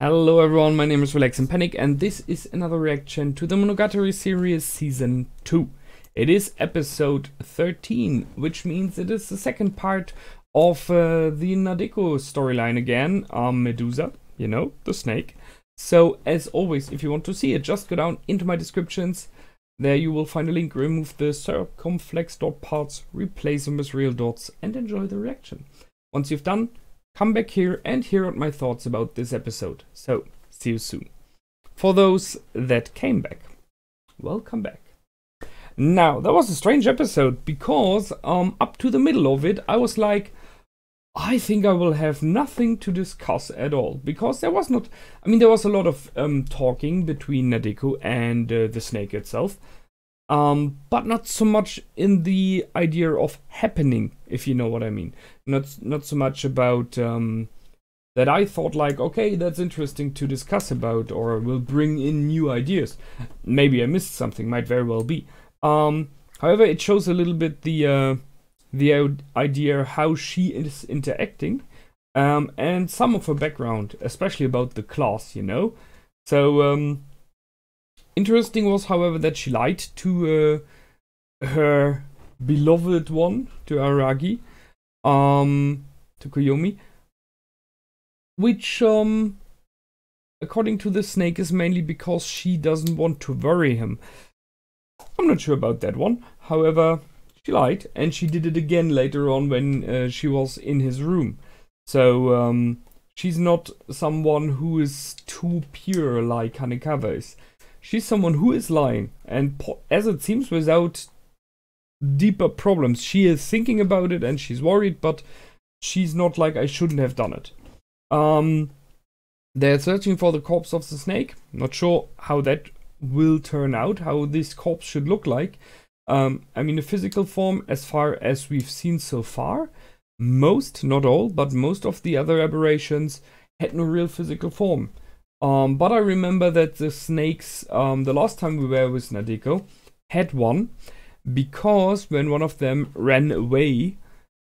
Hello everyone, my name is Relax and Panic, and this is another reaction to the Monogatari series Season 2. It is episode 13, which means it is the second part of the Nadeko storyline again, Medusa, you know, the snake. So as always, if you want to see it, just go down into my descriptions. There you will find a link, remove the circumflex dot parts, replace them with real dots, and enjoy the reaction. Once you've done, come back here and hear out my thoughts about this episode. So, see you soon. For those that came back, welcome back. Now, that was a strange episode because up to the middle of it, I was like, I think I will have nothing to discuss at all. Because there was not, there was a lot of talking between Nadeko and the snake itself. But not so much in the idea of happening, if you know what I mean. Not so much about that I thought like, okay, that's interesting to discuss about, or will bring in new ideas. Maybe I missed something, might very well be. However, it shows a little bit the idea how she is interacting, and some of her background, especially about the class, you know. So, interesting was, however, that she lied to her beloved one, to Aragi, to Koyomi, which, according to the snake, is mainly because she doesn't want to worry him. I'm not sure about that one. However, she lied, and she did it again later on when she was in his room. So, she's not someone who is too pure like Hanekawa is. She's someone who is lying, and as it seems, without deeper problems. She is thinking about it and she's worried, but she's not like, I shouldn't have done it. They're searching for the corpse of the snake. Not sure how that will turn out, how this corpse should look like. A physical form, as far as we've seen so far, most, not all, but most of the other aberrations had no real physical form. But I remember that the snakes, the last time we were with Nadeko, had one, because when one of them ran away,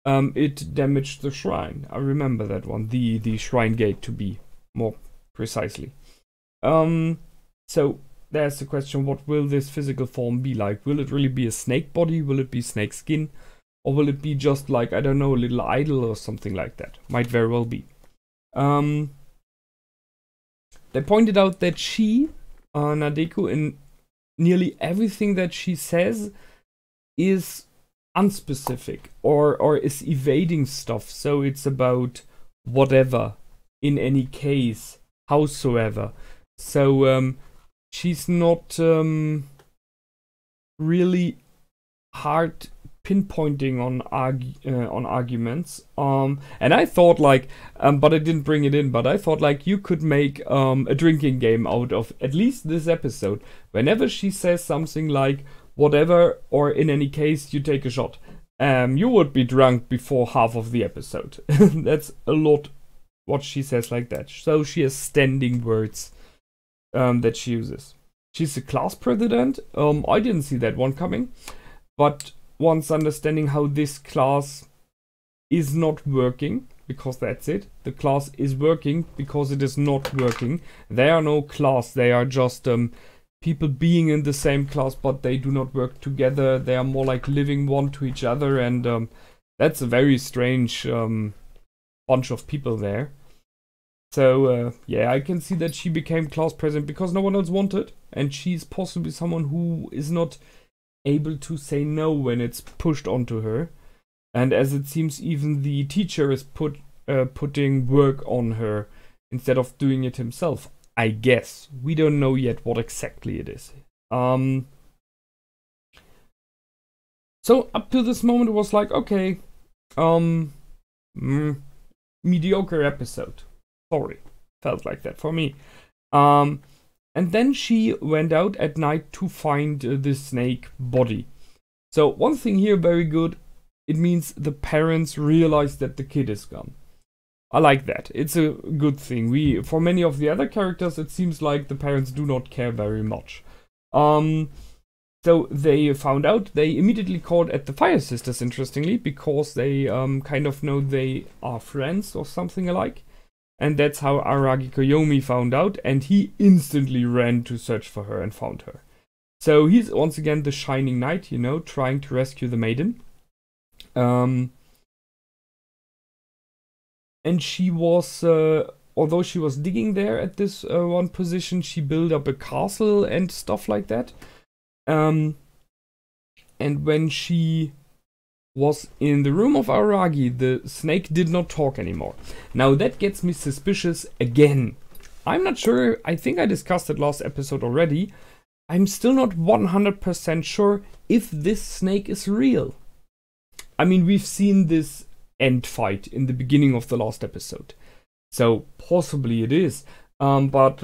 it damaged the shrine. I remember that one, the shrine gate, to be more precisely. So there's the question, what will this physical form be like? Will it really be a snake body? Will it be snake skin? Or will it be just like, I don't know, a little idol or something like that? Might very well be. They pointed out that she, Nadeko, in nearly everything that she says is unspecific or is evading stuff. So it's about whatever, in any case, howsoever. So she's not really hard pinpointing on arguments, and I thought like, but I didn't bring it in, but I thought like you could make a drinking game out of at least this episode. Whenever she says something like whatever, or in any case you take a shot, you would be drunk before half of the episode. That's a lot what she says like that. So she has standing words that she uses. She's the class president. I didn't see that one coming, but once understanding how this class is not working, because that's it. The class is working because it is not working. They are no class, they are just people being in the same class, but they do not work together. They are more like living one to each other, and that's a very strange bunch of people there. So yeah, I can see that she became class president because no one else wanted, and she's possibly someone who is not able to say no when it's pushed onto her. And as it seems, even the teacher is putting work on her instead of doing it himself, I guess. We don't know yet what exactly it is. So up to this moment it was like, okay, mediocre episode. Sorry, felt like that for me. And then she went out at night to find the snake body. So one thing here, very good. It means the parents realize that the kid is gone. I like that. It's a good thing. For many of the other characters, it seems like the parents do not care very much. So they found out. They immediately called at the Fire Sisters, interestingly, because they kind of know they are friends or something alike. And that's how Aragi Koyomi found out, and he instantly ran to search for her and found her. So he's once again the shining knight, you know, trying to rescue the maiden. And she was, although she was digging there at this one position, she built up a castle and stuff like that. And when she was in the room of Aragi, the snake did not talk anymore. Now that gets me suspicious again. I'm not sure, I think I discussed it last episode already. I'm still not 100% sure if this snake is real. I mean, we've seen this end fight in the beginning of the last episode. So possibly it is. But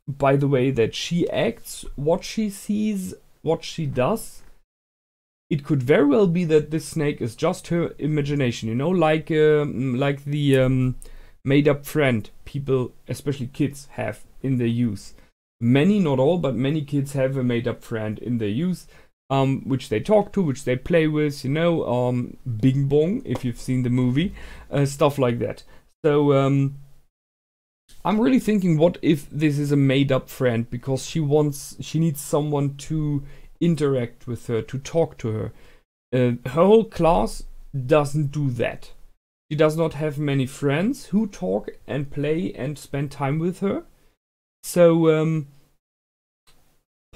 by the way that she acts, what she sees, what she does, it could very well be that this snake is just her imagination, you know, like the made-up friend people, especially kids, have in their youth. Many, not all, but many kids have a made-up friend in their youth, which they talk to, which they play with, you know, Bing Bong, if you've seen the movie, stuff like that. So I'm really thinking, what if this is a made-up friend because she needs someone to interact with her, to talk to her. Her whole class doesn't do that. She does not have many friends who talk and play and spend time with her. So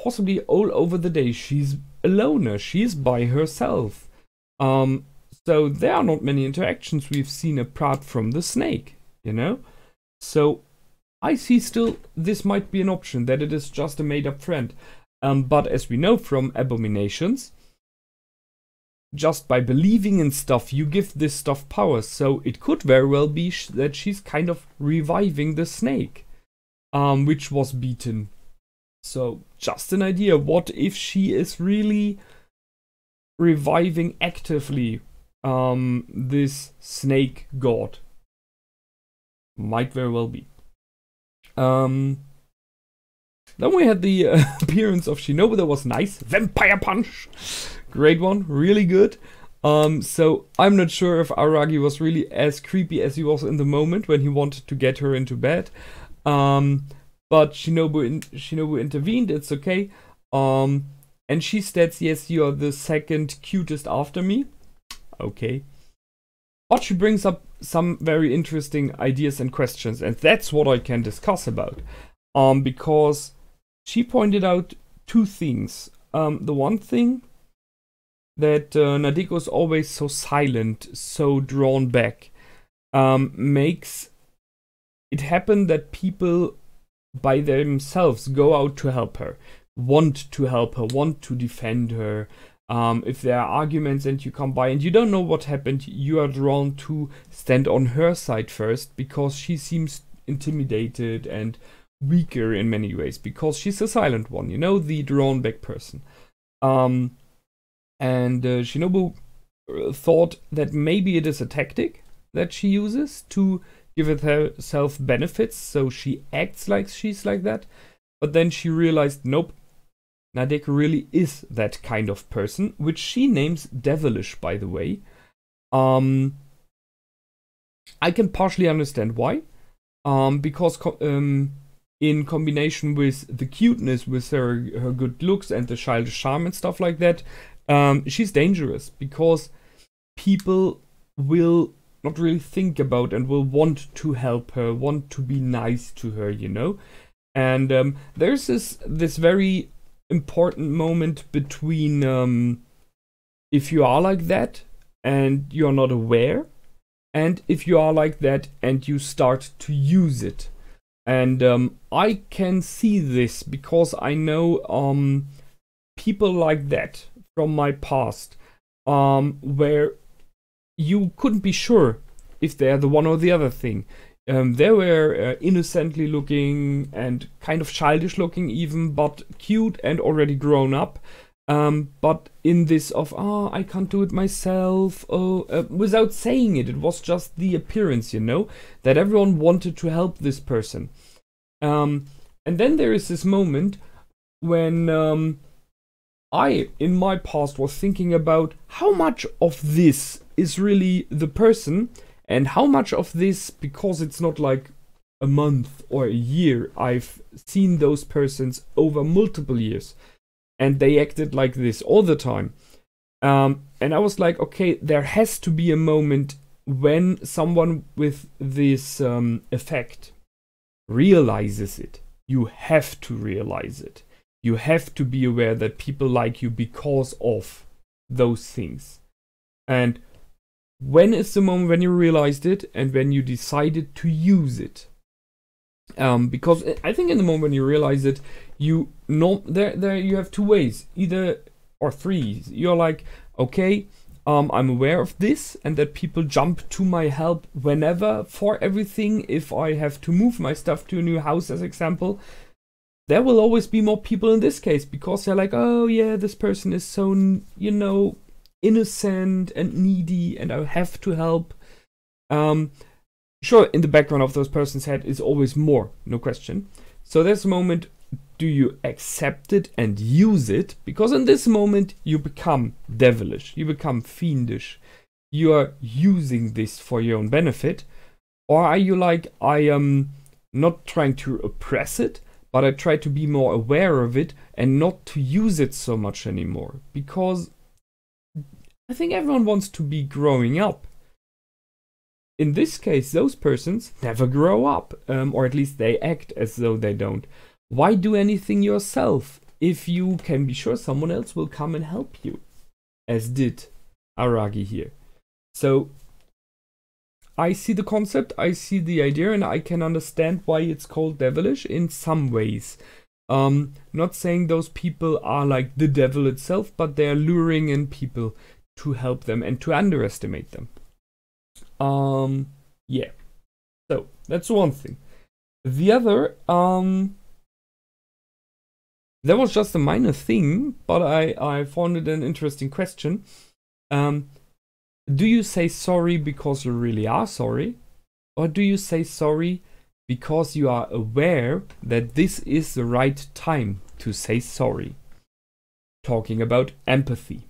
possibly all over the day she's a loner, she's by herself. So there are not many interactions we've seen apart from the snake, you know? So I see still this might be an option, that it is just a made-up friend. But as we know from Abominations, just by believing in stuff, you give this stuff powers. So it could very well be that she's kind of reviving the snake, which was beaten. So just an idea, what if she is really reviving actively this snake god? Might very well be. Then we had the appearance of Shinobu. That was nice. Vampire Punch. Great one. Really good. So I'm not sure if Aragi was really as creepy as he was in the moment when he wanted to get her into bed. But Shinobu intervened. It's okay. And she states, yes, you are the second cutest after me. Okay. But she brings up some very interesting ideas and questions. And that's what I can discuss about. Because she pointed out two things. The one thing, that Nadeko is always so silent, so drawn back, makes it happen that people by themselves go out to help her, want to help her, want to defend her. If there are arguments and you come by and you don't know what happened, you are drawn to stand on her side first because she seems intimidated and weaker in many ways because she's a silent one, you know, the drawn back person. And Shinobu thought that maybe it is a tactic that she uses to give herself benefits, so she acts like she's like that. But then she realized, nope, Nadeko really is that kind of person, which she names devilish, by the way. I can partially understand why. Because in combination with the cuteness, with her good looks and the childish charm and stuff like that, she's dangerous because people will not really think about and will want to help her, want to be nice to her, you know. And there's this very important moment between if you are like that and you're not aware, and if you are like that and you start to use it. And I can see this because I know people like that from my past, where you couldn't be sure if they're the one or the other thing. They were innocently looking and kind of childish looking even, but cute and already grown up. But in this of, I can't do it myself, without saying it, it was just the appearance, you know, that everyone wanted to help this person. And then there is this moment when I, in my past, was thinking about how much of this is really the person And how much of this, because it's not like a month or a year, I've seen those persons over multiple years and they acted like this all the time. And I was like, okay, there has to be a moment when someone with this effect realizes it. You have to realize it. You have to be aware that people like you because of those things. And when is the moment when you realized it and when you decided to use it? Because I think in the moment when you realize it, you know, there you have two ways, either or three. You're like, okay, I'm aware of this and that people jump to my help whenever for everything. If I have to move my stuff to a new house, as example, there will always be more people in this case because they're like, oh yeah, this person is so, you know, innocent and needy and I have to help. Sure, in the background of those person's head is always more, no question. So there's a moment, do you accept it and use it? Because in this moment you become devilish, you become fiendish, you are using this for your own benefit. Or are you like, I am not trying to oppress it, but I try to be more aware of it and not to use it so much anymore. Because I think everyone wants to be growing up. In this case, those persons never grow up, or at least they act as though they don't. Why do anything yourself if you can be sure someone else will come and help you? As did Aragi here. So I see the concept, I see the idea, and I can understand why it's called devilish in some ways. Not saying those people are like the devil itself, but they're luring in people to help them and to underestimate them. Yeah. So that's one thing. The other, that was just a minor thing, but I found it an interesting question. Do you say sorry because you really are sorry? Or do you say sorry because you are aware that this is the right time to say sorry? Talking about empathy.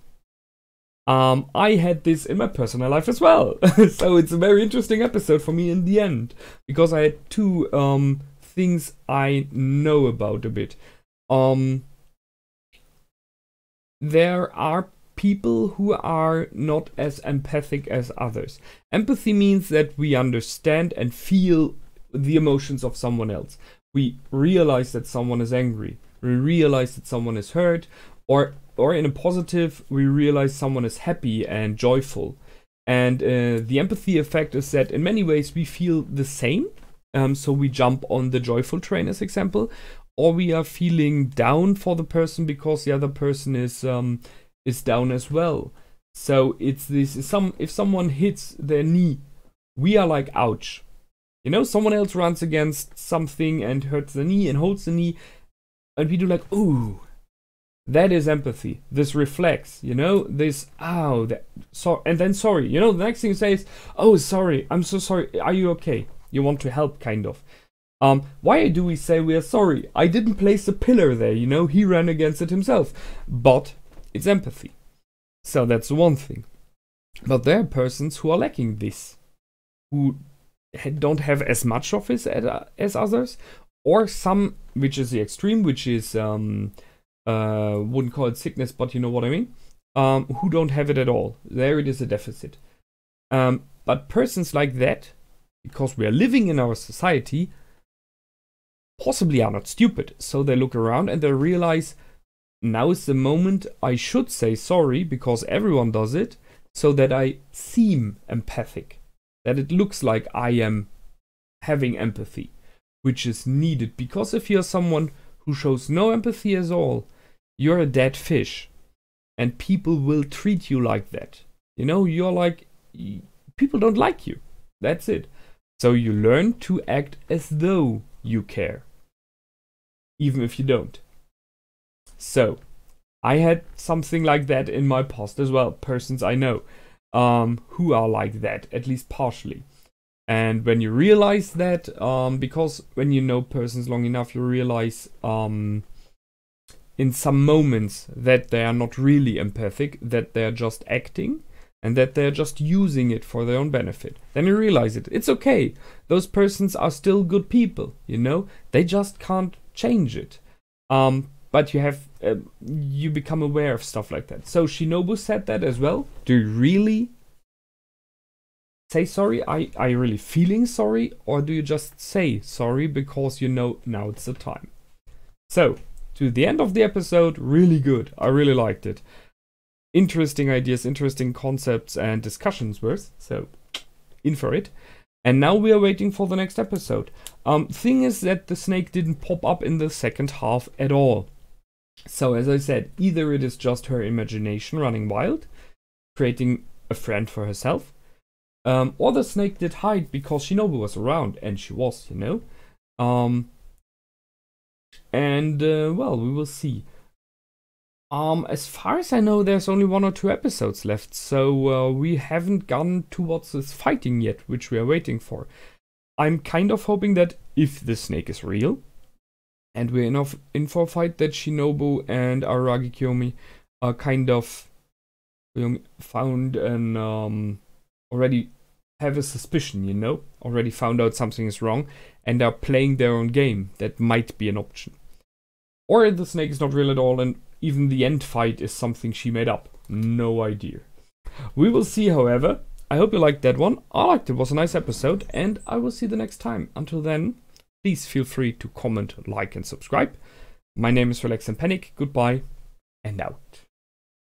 I had this in my personal life as well. So it's a very interesting episode for me in the end. Because I had two things I know about a bit. There are people who are not as empathic as others. Empathy means that we understand and feel the emotions of someone else. We realize that someone is angry. We realize that someone is hurt. Or in a positive, we realize someone is happy and joyful. And the empathy effect is that in many ways we feel the same. So we jump on the joyful train as example. Or we are feeling down for the person because the other person is down as well. So it's this, if someone hits their knee, we are like, ouch. You know, someone else runs against something and hurts the knee and holds the knee. And we do like, ooh. That is empathy. This reflects, you know, this, ow, that, so, and then sorry. You know, the next thing you say is, oh, sorry, I'm so sorry. Are you okay? You want to help, kind of. Why do we say we are sorry? I didn't place a pillar there, you know, he ran against it himself. But it's empathy. So that's one thing. But there are persons who are lacking this, who don't have as much of it as others, or some, which is the extreme, which is, wouldn't call it sickness, but you know what I mean, who don't have it at all. There it is a deficit. But persons like that, because we are living in our society, possibly are not stupid. So they look around and they realize, now is the moment I should say sorry, because everyone does it, so that I seem empathic. That it looks like I am having empathy, which is needed. Because if you're someone who shows no empathy at all, you're a dead fish. And people will treat you like that. You know, you're like, people don't like you. That's it. So you learn to act as though you care, even if you don't. So, I had something like that in my past as well. Persons I know who are like that, at least partially. And when you realize that, because when you know persons long enough, you realize in some moments that they are not really empathic, that they are just acting. and that they're just using it for their own benefit. Then you realize it's okay. Those persons are still good people, you know? They just can't change it. But you become aware of stuff like that. So Shinobu said that as well. Do you really say sorry? Are you really feeling sorry? Or do you just say sorry because you know now it's the time? So, to the end of the episode, really good. I really liked it. Interesting ideas, interesting concepts and discussions worth. So, in for it. And now we are waiting for the next episode. Thing is that the snake didn't pop up in the second half at all. So, as I said, either it is just her imagination running wild, creating a friend for herself, or the snake did hide because Shinobu was around, and she was, you know. Well, we will see. As far as I know, there's only 1 or 2 episodes left, so we haven't gone towards this fighting yet, which we are waiting for. I'm kind of hoping that if the snake is real, and we're in for a fight, that Shinobu and Araragi Kiyomi are kind of found an already have a suspicion, you know, already found out something is wrong, and are playing their own game. That might be an option. Or the snake is not real at all, and even the end fight is something she made up. No idea. We will see, however. I hope you liked that one. I liked it. It was a nice episode, and I will see you the next time. Until then, please feel free to comment, like, and subscribe. My name is Relax and Panic. Goodbye, and out.